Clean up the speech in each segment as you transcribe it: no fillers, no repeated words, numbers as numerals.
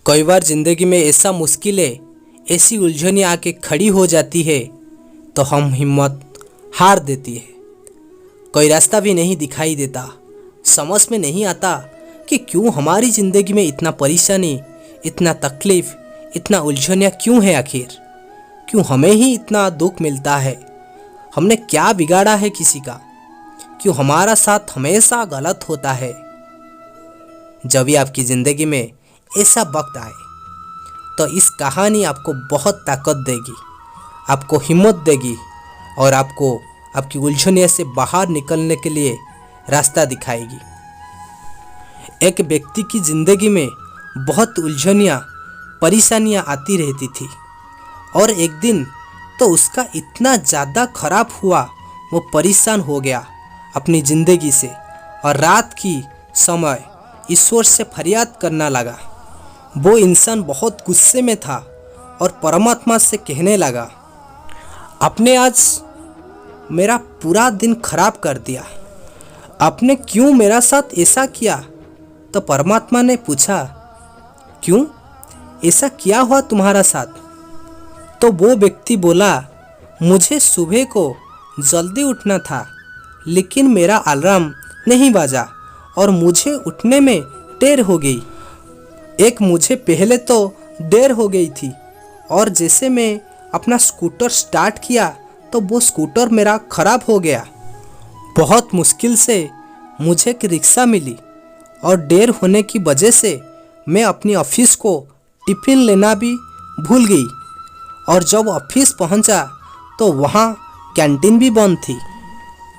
कई बार ज़िंदगी में ऐसा मुश्किलें, ऐसी उलझनें आके खड़ी हो जाती है तो हम हिम्मत हार देती है। कोई रास्ता भी नहीं दिखाई देता, समझ में नहीं आता कि क्यों हमारी ज़िंदगी में इतना परेशानी, इतना तकलीफ़, इतना उलझनियाँ क्यों है आखिर। क्यों हमें ही इतना दुख मिलता है। हमने क्या बिगाड़ा है किसी का। क्यों हमारा साथ हमेशा गलत होता है। जब भी आपकी ज़िंदगी में ऐसा वक्त आए तो इस कहानी आपको बहुत ताकत देगी, आपको हिम्मत देगी और आपको आपकी उलझनियों से बाहर निकलने के लिए रास्ता दिखाएगी। एक व्यक्ति की ज़िंदगी में बहुत उलझनियाँ, परेशानियाँ आती रहती थी और एक दिन तो उसका इतना ज़्यादा खराब हुआ, वो परेशान हो गया अपनी ज़िंदगी से और रात की समय ईश्वर से फरियाद करना लगा। वो इंसान बहुत गुस्से में था और परमात्मा से कहने लगा, आपने आज मेरा पूरा दिन खराब कर दिया, आपने क्यों मेरा साथ ऐसा किया। तो परमात्मा ने पूछा, क्यों, ऐसा क्या हुआ तुम्हारा साथ। तो वो व्यक्ति बोला, मुझे सुबह को जल्दी उठना था लेकिन मेरा अलार्म नहीं बाजा और मुझे उठने में देर हो गई। मुझे पहले तो देर हो गई थी और जैसे मैं अपना स्कूटर स्टार्ट किया तो वो स्कूटर मेरा ख़राब हो गया। बहुत मुश्किल से मुझे एक रिक्शा मिली और देर होने की वजह से मैं अपनी ऑफिस को टिफ़िन लेना भी भूल गई और जब ऑफिस पहुंचा तो वहाँ कैंटीन भी बंद थी।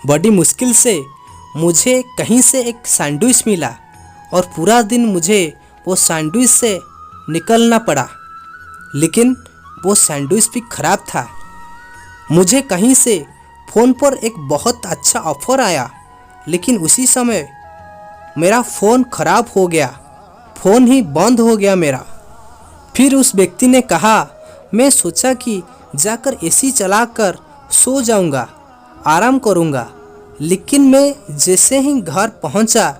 बड़ी मुश्किल से मुझे कहीं से एक सैंडविच मिला और पूरा दिन मुझे वो सैंडविच से निकलना पड़ा, लेकिन वो सैंडविच भी ख़राब था। मुझे कहीं से फ़ोन पर एक बहुत अच्छा ऑफ़र आया, लेकिन उसी समय मेरा फ़ोन ख़राब हो गया, फ़ोन ही बंद हो गया मेरा। फिर उस व्यक्ति ने कहा, मैं सोचा कि जाकर एसी चलाकर सो जाऊंगा, आराम करूंगा, लेकिन मैं जैसे ही घर पहुंचा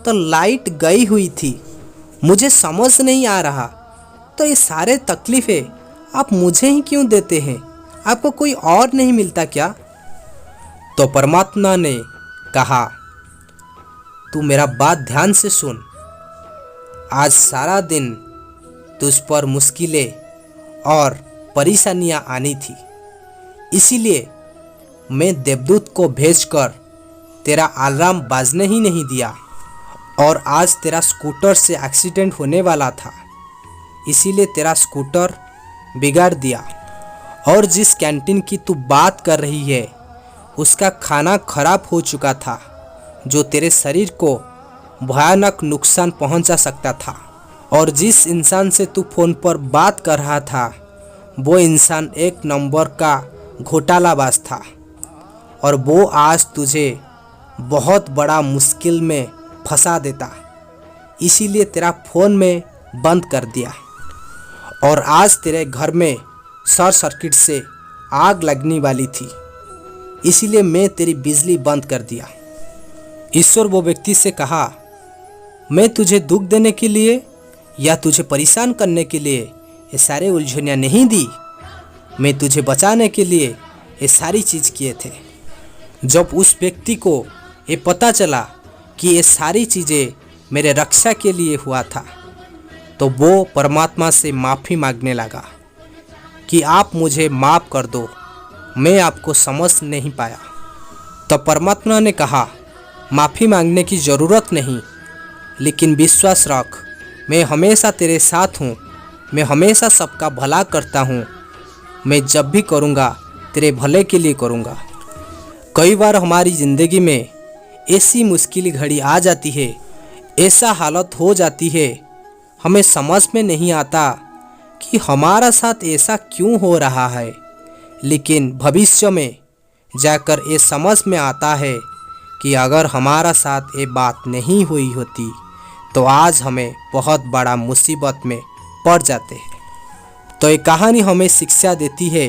तो लाइट गई हुई थी। मुझे समझ नहीं आ रहा, तो ये सारे तकलीफ़ें आप मुझे ही क्यों देते हैं, आपको कोई और नहीं मिलता क्या। तो परमात्मा ने कहा, तू मेरा बात ध्यान से सुन। आज सारा दिन तुझ पर मुश्किलें और परेशानियां आनी थी, इसीलिए मैं देवदूत को भेजकर तेरा अलार्म बाजने ही नहीं दिया और आज तेरा स्कूटर से एक्सीडेंट होने वाला था, इसीलिए तेरा स्कूटर बिगाड़ दिया। और जिस कैंटीन की तू बात कर रही है उसका खाना खराब हो चुका था, जो तेरे शरीर को भयानक नुकसान पहुंचा सकता था। और जिस इंसान से तू फ़ोन पर बात कर रहा था वो इंसान एक नंबर का घोटालाबाज था और वो आज तुझे बहुत बड़ा मुश्किल में फंसा देता, इसीलिए तेरा फ़ोन में बंद कर दिया। और आज तेरे घर में शॉर्ट सर्किट से आग लगने वाली थी, इसीलिए मैं तेरी बिजली बंद कर दिया। ईश्वर वो व्यक्ति से कहा, मैं तुझे दुख देने के लिए या तुझे परेशान करने के लिए ये सारे उलझनियाँ नहीं दी, मैं तुझे बचाने के लिए ये सारी चीज़ किए थे। जब उस व्यक्ति को ये पता चला कि ये सारी चीज़ें मेरे रक्षा के लिए हुआ था, तो वो परमात्मा से माफ़ी मांगने लगा कि आप मुझे माफ़ कर दो, मैं आपको समझ नहीं पाया। तो परमात्मा ने कहा, माफ़ी मांगने की ज़रूरत नहीं, लेकिन विश्वास रख, मैं हमेशा तेरे साथ हूँ, मैं हमेशा सबका भला करता हूँ, मैं जब भी करूँगा तेरे भले के लिए करूँगा। कई बार हमारी ज़िंदगी में ऐसी मुश्किल घड़ी आ जाती है, ऐसा हालत हो जाती है, हमें समझ में नहीं आता कि हमारा साथ ऐसा क्यों हो रहा है, लेकिन भविष्य में जाकर ये समझ में आता है कि अगर हमारा साथ ये बात नहीं हुई होती तो आज हमें बहुत बड़ा मुसीबत में पड़ जाते हैं। तो ये कहानी हमें शिक्षा देती है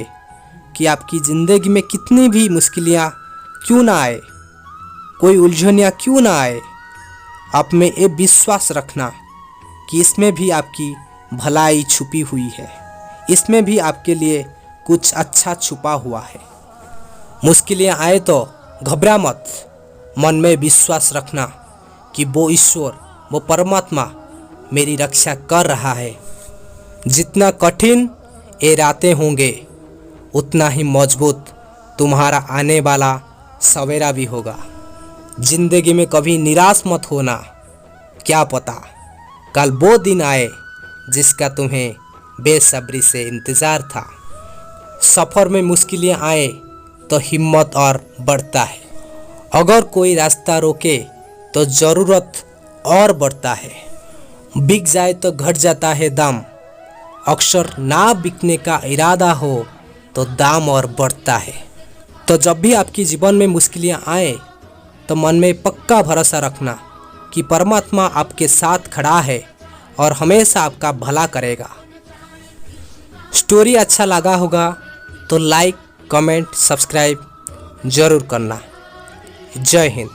कि आपकी ज़िंदगी में कितनी भी मुश्किलें क्यों ना आए, कोई उलझनियाँ क्यों ना आए, आप में ये विश्वास रखना कि इसमें भी आपकी भलाई छुपी हुई है, इसमें भी आपके लिए कुछ अच्छा छुपा हुआ है। मुश्किलें आए तो घबरा मत, मन में विश्वास रखना कि वो ईश्वर, वो परमात्मा मेरी रक्षा कर रहा है। जितना कठिन ये रातें होंगे उतना ही मजबूत तुम्हारा आने वाला सवेरा भी होगा। जिंदगी में कभी निराश मत होना, क्या पता कल वो दिन आए जिसका तुम्हें बेसब्री से इंतज़ार था। सफ़र में मुश्किलें आए तो हिम्मत और बढ़ता है। अगर कोई रास्ता रोके तो ज़रूरत और बढ़ता है। बिक जाए तो घट जाता है दाम, अक्सर ना बिकने का इरादा हो तो दाम और बढ़ता है। तो जब भी आपकी जीवन में मुश्किलें आए तो मन में पक्का भरोसा रखना कि परमात्मा आपके साथ खड़ा है और हमेशा आपका भला करेगा। स्टोरी अच्छा लगा होगा तो लाइक, कमेंट, सब्सक्राइब ज़रूर करना। जय हिंद।